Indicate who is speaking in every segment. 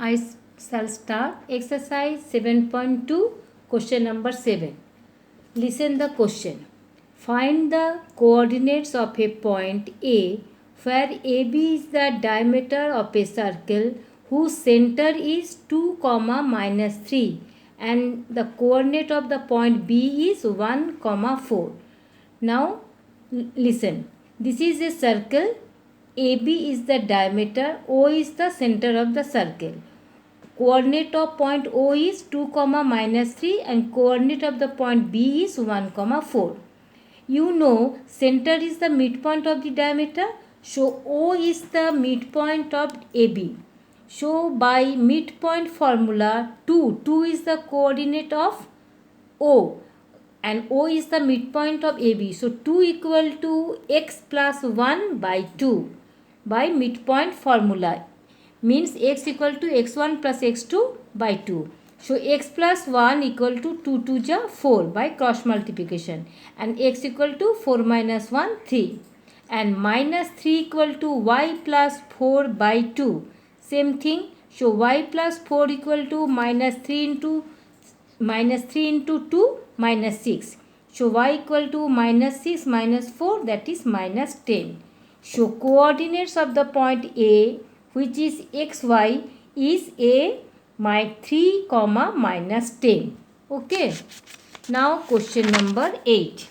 Speaker 1: I shall start exercise 7.2, question number 7. Listen the question. Find the coordinates of a point A where AB is the diameter of a circle whose center is 2, minus 3 and the coordinate of the point B is 1, 4. Now listen. This is a circle. AB is the diameter, O is the center of the circle. Coordinate of point O is 2, minus 3 and coordinate of the point B is 1, 4. You know center is the midpoint of the diameter. So O is the midpoint of AB. So by midpoint formula 2 is the coordinate of O and O is the midpoint of AB. So 2 equal to x plus 1 by 2 by midpoint formula means x equal to x1 plus x2 by 2. So x plus 1 equal to 2 to the 4 by cross multiplication and x equal to 4 minus 1 3 and minus 3 equal to y plus 4 by 2. Same thing. So y plus 4 equal to minus 3 into 2 minus 6. So y equal to minus 6 minus 4, that is minus 10. So coordinates of the point A, which is xy, is a 3, minus 10. Okay. Now question number 8.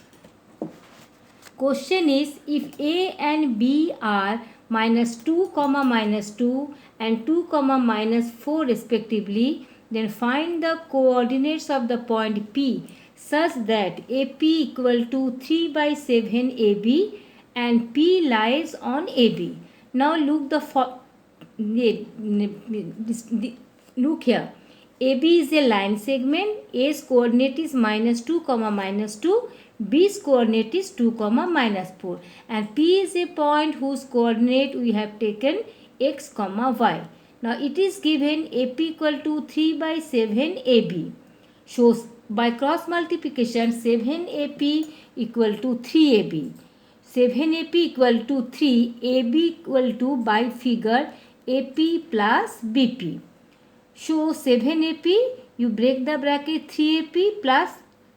Speaker 1: Question is, if A and B are minus 2, minus 2 and 2, minus 4 respectively, then find the coordinates of the point P such that AP equal to 3 by 7 AB and P lies on AB. Now look look here. AB is a line segment. A's coordinate is minus 2, minus 2. B's coordinate is 2, minus 4. And P is a point whose coordinate we have taken x, y. Now it is given AP equal to 3 by 7 AB. So by cross multiplication 7 AP equal to 3 AB. 7 AP equal to 3, AB equal to by figure AP plus BP. So 7 AP, you break the bracket 3 AP plus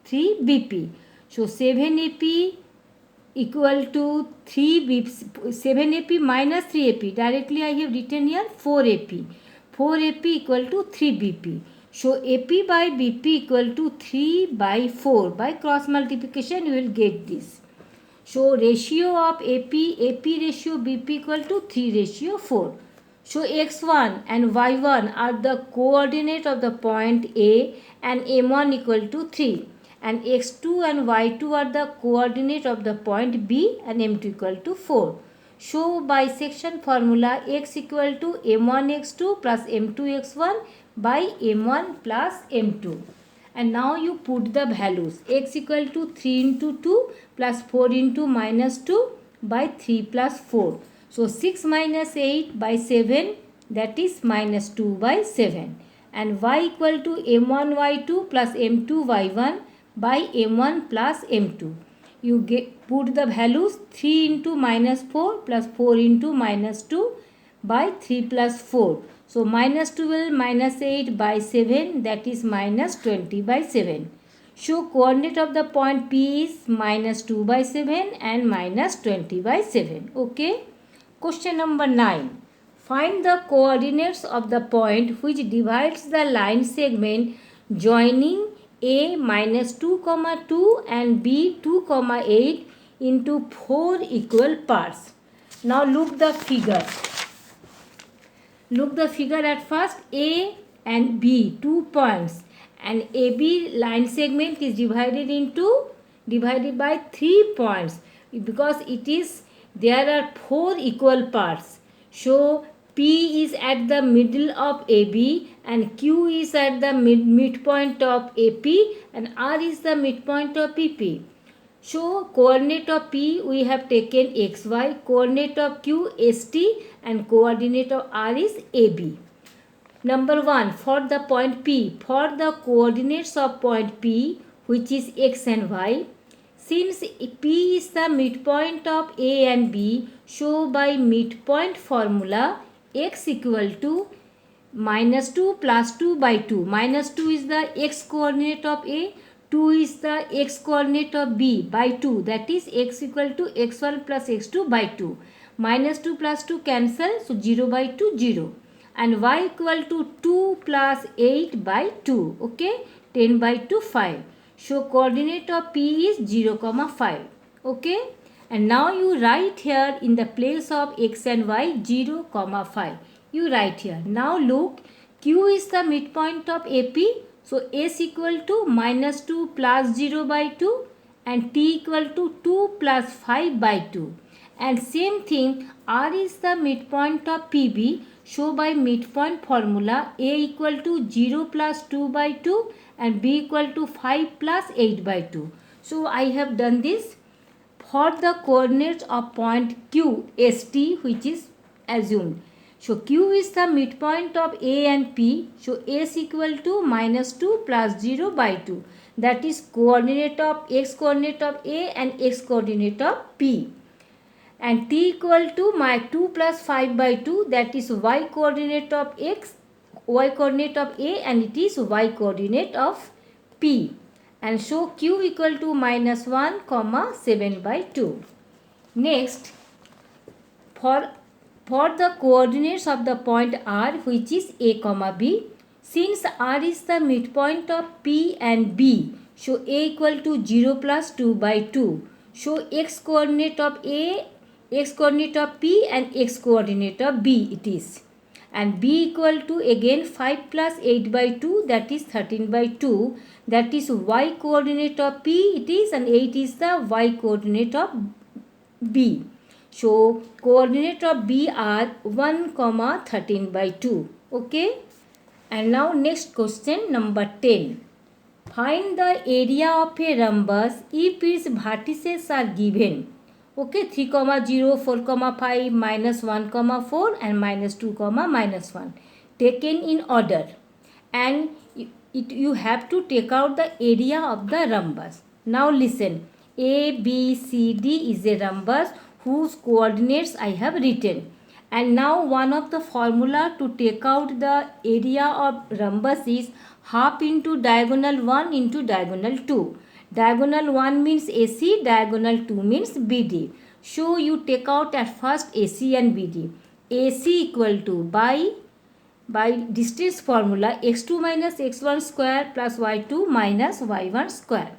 Speaker 1: 3 BP. So 7 AP equal to 3 BP, 7 AP minus 3 AP. Directly I have written here 4 AP. 4 AP equal to 3 BP. So AP by BP equal to 3 by 4. By cross multiplication you will get this. So ratio of AP ratio BP equal to 3 ratio 4. So x1 and y1 are the coordinate of the point A and m1 equal to 3. And x2 and y2 are the coordinate of the point B and m2 equal to 4. So by section formula x equal to m1 x2 plus m2 x1 by m1 plus m2. And now you put the values. X equal to 3 into 2 plus 4 into minus 2 by 3 plus 4. So 6 minus 8 by 7, that is minus 2 by 7. And y equal to m1 y2 plus m2 y1 by m1 plus m2. You put the values 3 into minus 4 plus 4 into minus 2 by 3 plus 4. So minus 12 minus 8 by 7, that is minus 20 by 7. So coordinate of the point P is minus 2 by 7 and minus 20 by 7. Okay. Question number 9. Find the coordinates of the point which divides the line segment joining A minus 2, 2 and B 2, 8 into 4 equal parts. Now look the figure. Look the figure at first. A and B, 2 points, and AB line segment is divided by 3 points because there are 4 equal parts. So P is at the middle of AB and Q is at the midpoint of AP and R is the midpoint of PP. So coordinate of P we have taken xy, coordinate of Q st and coordinate of R is AB. Number 1, for the point P, for the coordinates of point P which is x and y, since P is the midpoint of A and B, so by midpoint formula x equal to minus 2 plus 2 by 2. Minus 2 is the x coordinate of A, 2 is the x coordinate of B by 2, that is x equal to x1 plus x2 by 2. Minus 2 plus 2 cancel, so 0 by 2 0. And y equal to 2 plus 8 by 2, okay, 10 by 2 5. So coordinate of P is 0 comma 5, okay. And now you write here in the place of x and y 0 comma 5. You write here. Now look, Q is the midpoint of AP. So S equal to minus 2 plus 0 by 2 and T equal to 2 plus 5 by 2. And same thing, R is the midpoint of PB. So by midpoint formula, A equal to 0 plus 2 by 2 and B equal to 5 plus 8 by 2. So I have done this for the coordinates of point Q, ST, which is assumed. So Q is the midpoint of A and P. So S equal to minus 2 plus 0 by 2. That is coordinate of x coordinate of A and x coordinate of P. And T equal to my 2 plus 5 by 2. That is y coordinate of x, y coordinate of A, and it is y coordinate of P. And so Q equal to minus 1 comma 7 by 2. Next, for the coordinates of the point R, which is A comma B, since R is the midpoint of P and B, so A equal to 0 plus 2 by 2. So x coordinate of A, x coordinate of P and x coordinate of B it is. And B equal to again 5 plus 8 by 2, that is 13 by 2. That is y coordinate of P it is, and 8 is the y coordinate of B. So coordinate of B are 1 comma 13 by 2. Okay. And now next question number 10. Find the area of a rhombus if its vertices are given. Okay, 3 comma 0, 4 comma 5, minus 1 comma 4 and minus 2 comma minus 1. Taken in order. And you have to take out the area of the rhombus. Now listen. A, B, C, D is a rhombus whose coordinates I have written. And now one of the formula to take out the area of rhombus is half into diagonal 1 into diagonal 2. Diagonal 1 means AC, diagonal 2 means BD. So you take out at first AC and BD. AC equal to by distance formula x2 minus x1 square plus y2 minus y1 square.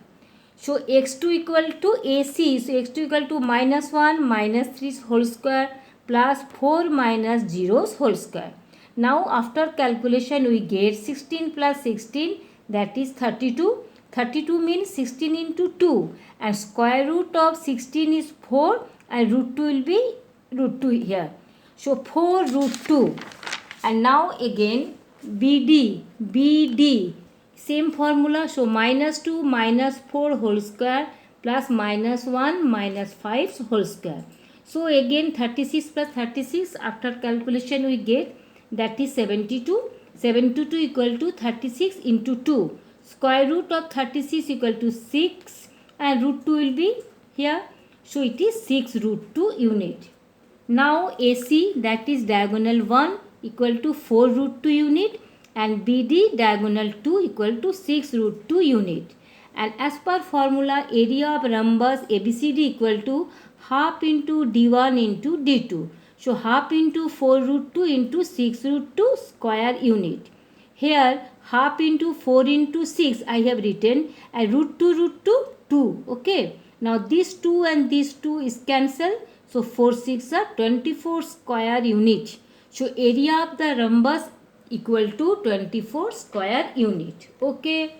Speaker 1: So x2 equal to AC, so x2 equal to minus 1 minus 3 whole square plus 4 minus 0 whole square. Now after calculation we get 16 plus 16, that is 32. 32 means 16 into 2 and square root of 16 is 4 and root 2 will be root 2 here. So 4 root 2. And now again BD, same formula. So minus 2 minus 4 whole square plus minus 1 minus 5 whole square. So again 36 plus 36, after calculation we get, that is 72. 72 equal to 36 into 2. Square root of 36 equal to 6 and root 2 will be here. So it is 6 root 2 unit. Now AC, that is diagonal 1 equal to 4 root 2 unit and BD diagonal 2 equal to 6 root 2 unit. And as per formula, area of rhombus ABCD equal to half into D1 into D2. So half into 4 root 2 into 6 root 2 square unit. Here half into 4 into 6 I have written and root 2 2. Okay. Now this 2 and this 2 is cancelled. So 4 6 are 24 square unit. So area of the rhombus equal to 24 square unit. Okay.